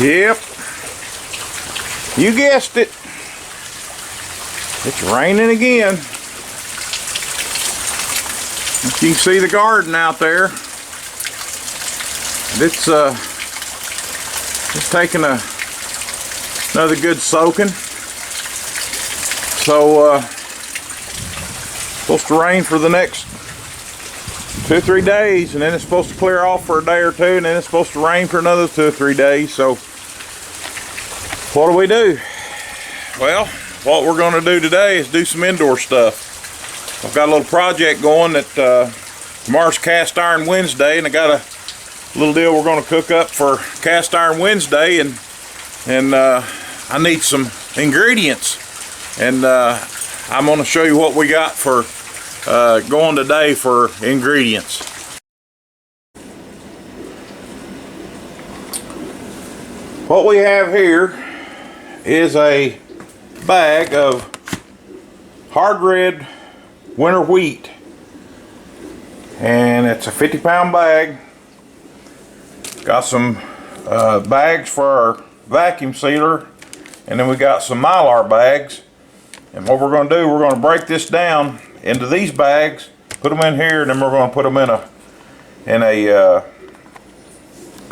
Yep. You guessed it. It's raining again. You can see the garden out there. It's taking another good soaking. So supposed to rain for the next 2 or 3 days, and then it's supposed to clear off for a day or two, and then it's supposed to rain for another 2 or 3 days. So what do? Well, what we're going to do today is do some indoor stuff. I've got a little project going that tomorrow's Cast Iron Wednesday, and I got a little deal we're going to cook up for Cast Iron Wednesday, and I need some ingredients, and I'm going to show you what we got for going today for ingredients. What we have here is a bag of hard red winter wheat, and it's a 50-pound bag. Got some bags for our vacuum sealer, and then we got some Mylar bags. And what we're going to do, we're going to break this down into these bags, put them in here, and then we're going to put them in a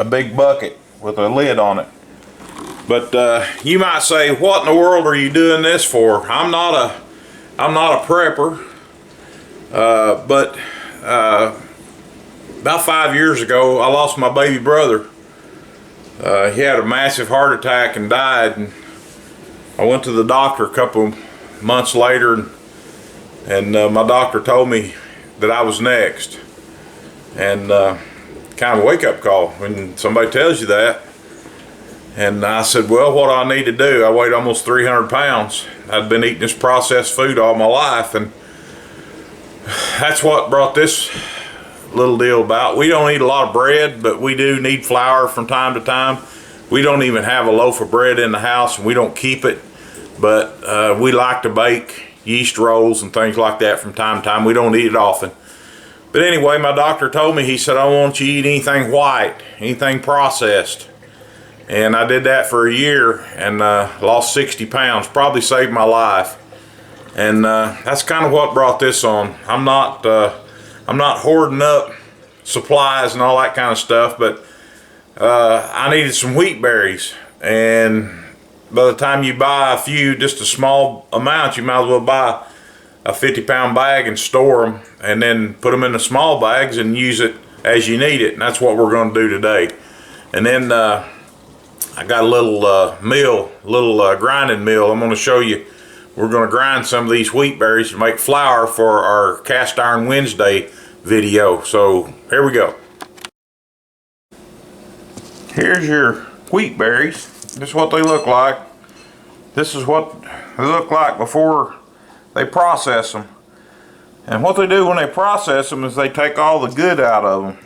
big bucket with a lid on it. But you might say, what in the world are you doing this for? I'm not a prepper, but about 5 years ago I lost my baby brother. He had a massive heart attack and died, and I went to the doctor a couple months later, and my doctor told me that I was next. And kind of a wake-up call when somebody tells you that. And I said, well, what do I need to do? I weighed almost 300 pounds. I'd been eating this processed food all my life, and that's what brought this little deal about. We don't eat a lot of bread, but we do need flour from time to time. We don't even have a loaf of bread in the house, and we don't keep it, but we like to bake yeast rolls and things like that from time to time. We don't eat it often. But anyway, my doctor told me, he said, I don't want you to eat anything white, anything processed. And I did that for a year and lost 60 pounds, probably saved my life. And that's kind of what brought this on. I'm not hoarding up supplies and all that kind of stuff, but I needed some wheat berries. And by the time you buy a few, just a small amount, you might as well buy a 50-pound bag and store them, and then put them in the small bags and use it as you need it. And that's what we're going to do today. And then I got a little grinding mill. I'm going to show you. We're going to grind some of these wheat berries to make flour for our Cast Iron Wednesday video. So here we go. Here's your wheat berries. This is what they look like. This is what they look like before they process them. And what they do when they process them is they take all the good out of them.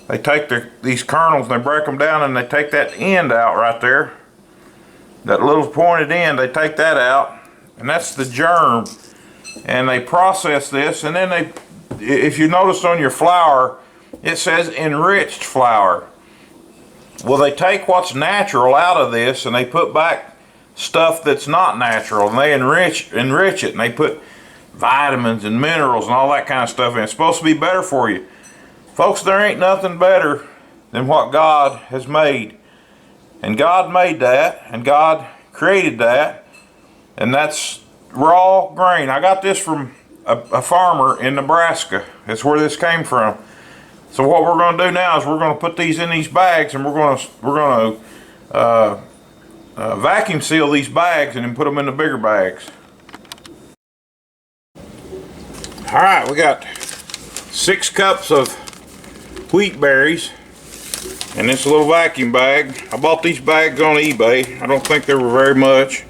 They take these kernels and they break them down, and they take that end out right there. That little pointed end, they take that out, and that's the germ. And they process this, and then if you notice on your flour, it says enriched flour. Well, they take what's natural out of this and they put back stuff that's not natural, and they enrich it, and they put vitamins and minerals and all that kind of stuff in. It's supposed to be better for you. Folks, there ain't nothing better than what God has made. And God made that, and God created that, and that's raw grain. I got this from a farmer in Nebraska. That's where this came from. So what we're going to do now is we're going to put these in these bags, and we're going to vacuum seal these bags and then put them in the bigger bags. All right, we got 6 cups of wheat berries in this little vacuum bag. I bought these bags on eBay. I don't think they were very much,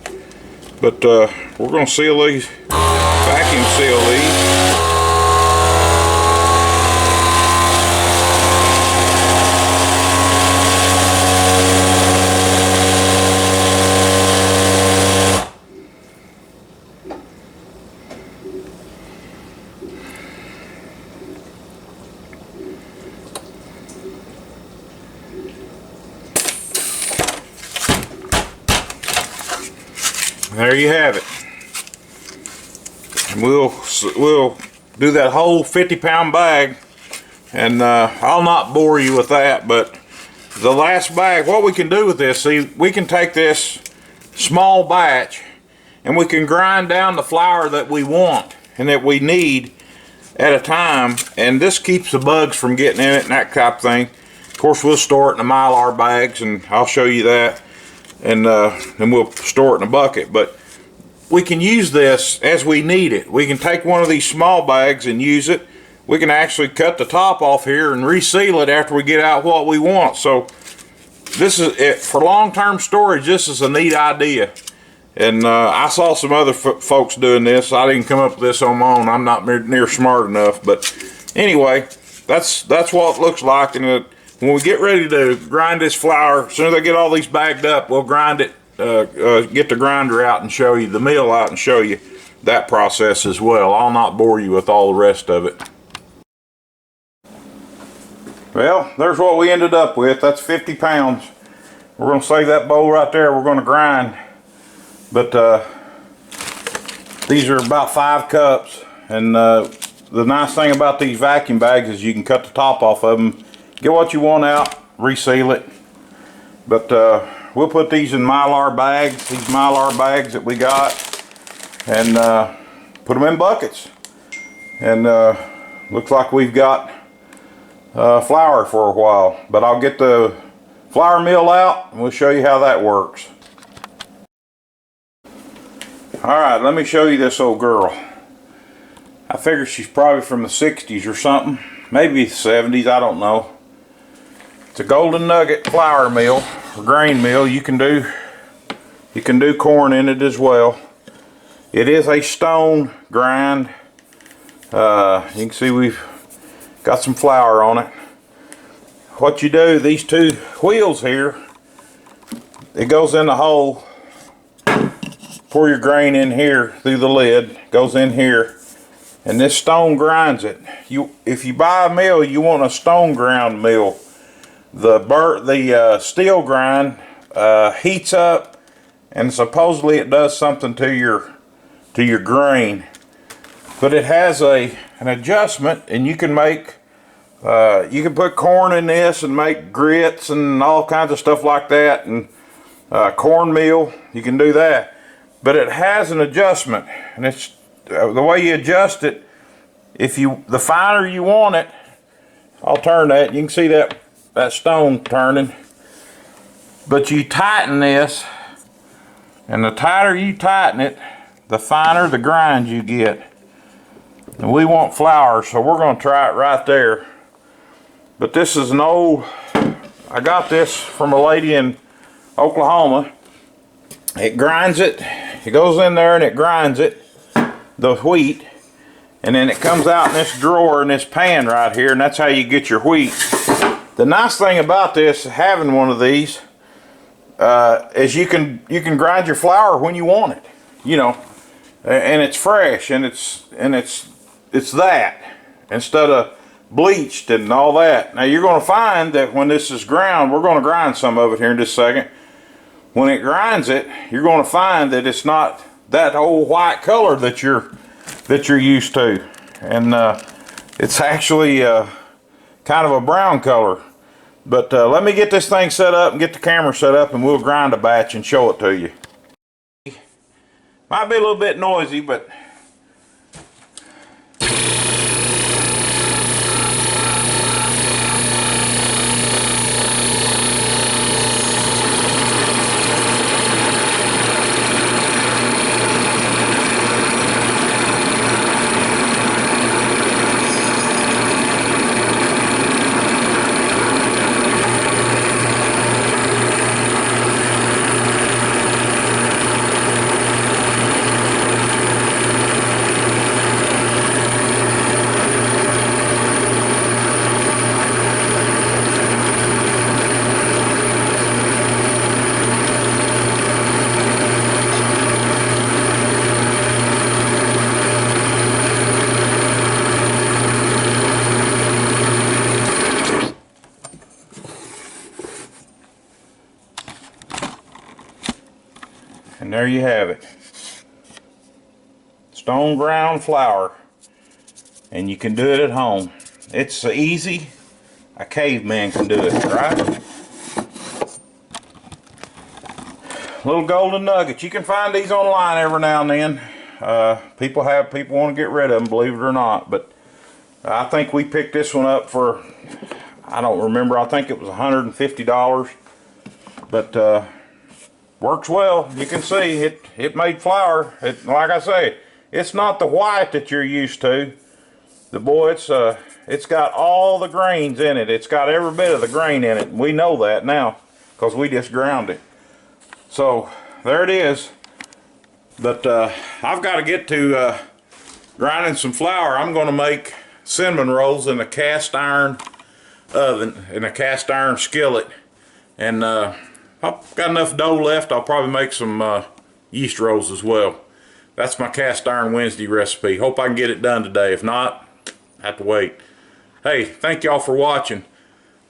but we're going to seal these, vacuum seal these. There you have it. And we'll do that whole 50-pound bag, and I'll not bore you with that, but the last bag, what we can do with this, see, we can take this small batch and we can grind down the flour that we want and that we need at a time, and this keeps the bugs from getting in it and that type of thing. Of course, we'll store it in the Mylar bags, and I'll show you that, and then we'll store it in a bucket. But we can use this as we need it. We can take one of these small bags and use it. We can actually cut the top off here and reseal it after we get out what we want. So this is it for long-term storage. This is a neat idea, and I saw some other folks doing this. I didn't come up with this on my own. I'm not near smart enough, but anyway, that's what it looks like. And when we get ready to grind this flour, as soon as I get all these bagged up, we'll grind it. Get the grinder out and show you the mill out and show you that process as well. I'll not bore you with all the rest of it. Well, there's what we ended up with. That's 50 pounds. We're going to save that bowl right there. We're going to grind. But these are about 5 cups. And the nice thing about these vacuum bags is you can cut the top off of them, get what you want out, reseal it. But we'll put these in Mylar bags, these Mylar bags that we got, and put them in buckets. And looks like we've got flour for a while. But I'll get the flour mill out and we'll show you how that works. Alright, let me show you this old girl. I figure she's probably from the 60s or something, maybe the 70s, I don't know. It's a Golden Nugget flour mill or grain mill. You can do corn in it as well. It is a stone grind. You can see we've got some flour on it. What you do, these 2 wheels here, it goes in the hole. Pour your grain in here through the lid, goes in here, and this stone grinds it. If you buy a mill, you want a stone ground mill. The steel grind heats up, and supposedly it does something to your grain. But it has an adjustment, and you can make you can put corn in this and make grits and all kinds of stuff like that, and cornmeal, you can do that. But it has an adjustment, and it's the way you adjust it. The finer you want it, I'll turn that. You can see that stone turning. But you tighten this, and the tighter you tighten it, the finer the grind you get. And we want flour, so we're going to try it right there. But this is an old, I got this from a lady in Oklahoma. It grinds it. It goes in there and it grinds it, the wheat, and then it comes out in this drawer in this pan right here, and that's how you get your wheat. The nice thing about this, having one of these, is you can grind your flour when you want it, you know, and it's fresh, and it's that instead of bleached and all that. Now you're going to find that when this is ground, we're going to grind some of it here in just a second. When it grinds it, you're going to find that it's not that old white color that you're used to, and it's actually kind of a brown color. But let me get this thing set up and get the camera set up, and we'll grind a batch and show it to you. Might be a little bit noisy, but there you have it. Stone ground flour. And you can do it at home. It's so easy, a caveman can do it, right? Little golden nuggets. You can find these online every now and then. People want to get rid of them, believe it or not. But I think we picked this one up for, I don't remember, I think it was $150. But works well. You can see it made flour. Like I say, it's not the white that you're used to. The boy, it's got all the grains in it. It's got every bit of the grain in it. We know that now because we just ground it. So there it is. But I've got to get to grinding some flour. I'm going to make cinnamon rolls in a cast iron oven, in a cast iron skillet. And I've got enough dough left. I'll probably make some yeast rolls as well. That's my cast iron Wednesday recipe. Hope I can get it done today. If not, have to wait. Hey, thank y'all for watching.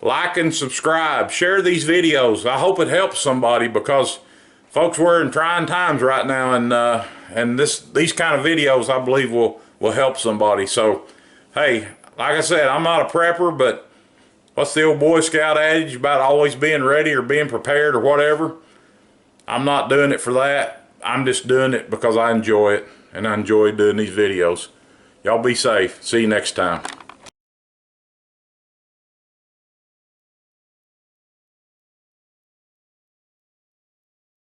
Like and subscribe. Share these videos. I hope it helps somebody because folks, we're in trying times right now, and these kind of videos I believe will help somebody. So hey, like I said, I'm not a prepper, but what's the old Boy Scout adage about always being ready or being prepared or whatever? I'm not doing it for that. I'm just doing it because I enjoy it, and I enjoy doing these videos. Y'all be safe. See you next time.